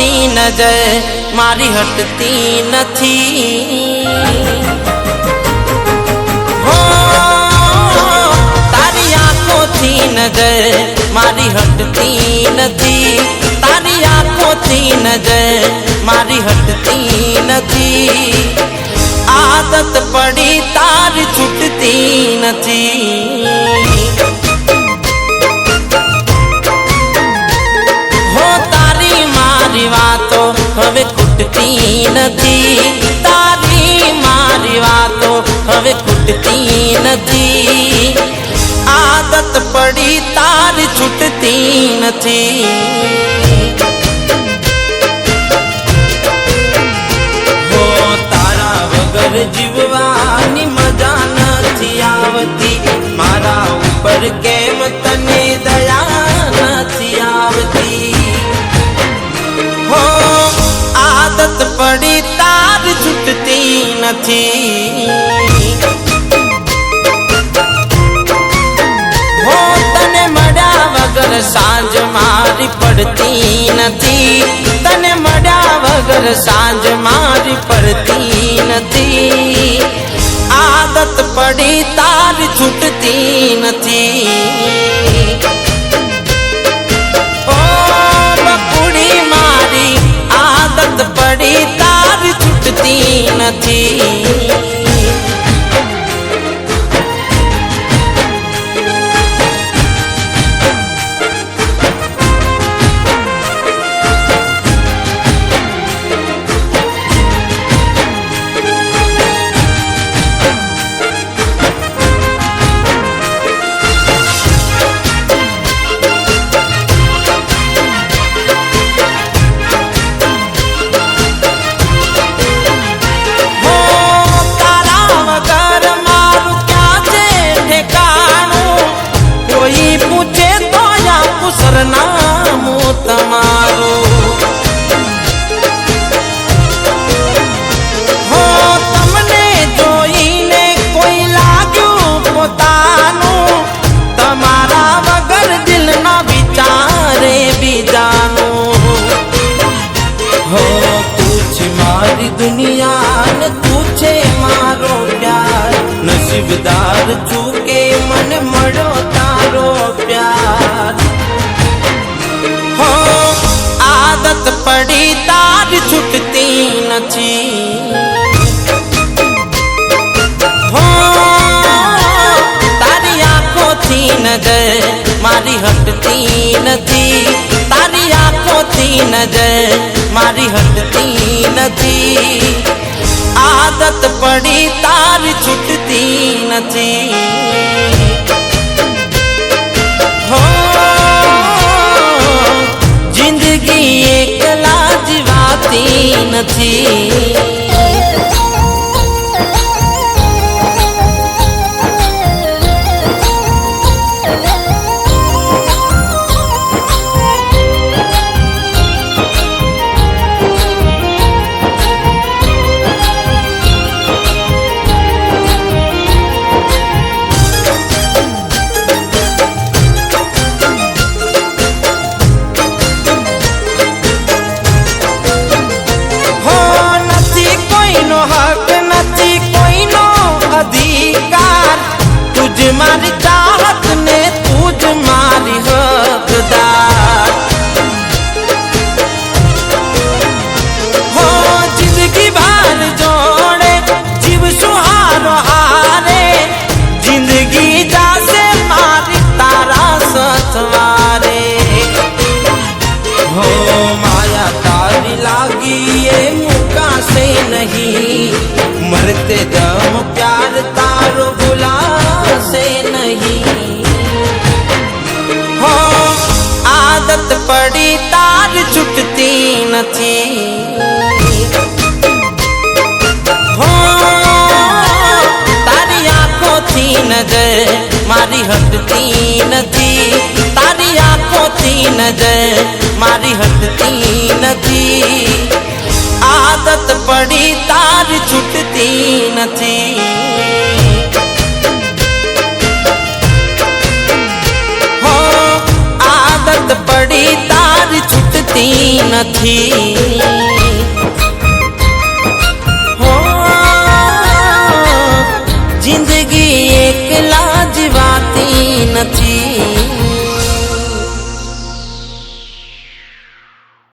આંખોથી નજર મારી હટતી નથી હો તારી આંખોથી નજર મારી હટતી નથી તારી આંખોથી નજર મારી હટતી નથી આદત પડી તારી છૂટતી નથી હો તારી મારી વાતો હવે ખૂટતી નથી તારી મારી વાતો હવે ખૂટતી નથી આદત પડી તારી છૂટતી નથી હો તારા વગર જીવવાની મજા નથી આવતી મારા ઉપર કેમ તને દયા નથી આવતી હો આદત પડી તારી છૂટતી નથી હો તને મળ્યા વગર સાંજ મારી પડતી નથી તને મળ્યા વગર સાંજ મારી પડતી નથી આદત પડી તારી છૂટતી નથી ઓ બકુડી મારી આદત પડી તારી છૂટતી નથી સરનામું તમારું હો તમને જોઈને કોઈ લાગ્યું પોતાનું તમારા વગર દિલના વિચારે બીજાનું હો તું છે મારી દુનિયા ને તું છે મારો પ્યાર નસીબદાર છું કે મને મળ્યો તારો પ્યાર આદત પડી તારી છૂટતી નથી હો તારી આંખોથી નજર મારી હટતી નથી તારી આંખોથી નજર મારી હટતી નથી આદત પડી તારી છૂટતી નથી હો જિંદગી એકલા જીવાતી નથી मारी चाहत ने तुझ मारी हकदार हो जिंदगी भर जोड़े जीव सुहारो हारे जिंदगी जासे मारी तारा सतवारे हो माया तारी लागी ये मुका से नहीं मरते दम प्यार तारो भुला से नहीं हो आदत पड़ी तार छूटती नहीं हो तारी आंखोથી नजर मारी हटती नहीं तारी आंखोથી नजर मारी हटती नहीं आदत पड़ी तार छूटती नहीं हो आदत पड़ी तार छूटती નથી। એકલા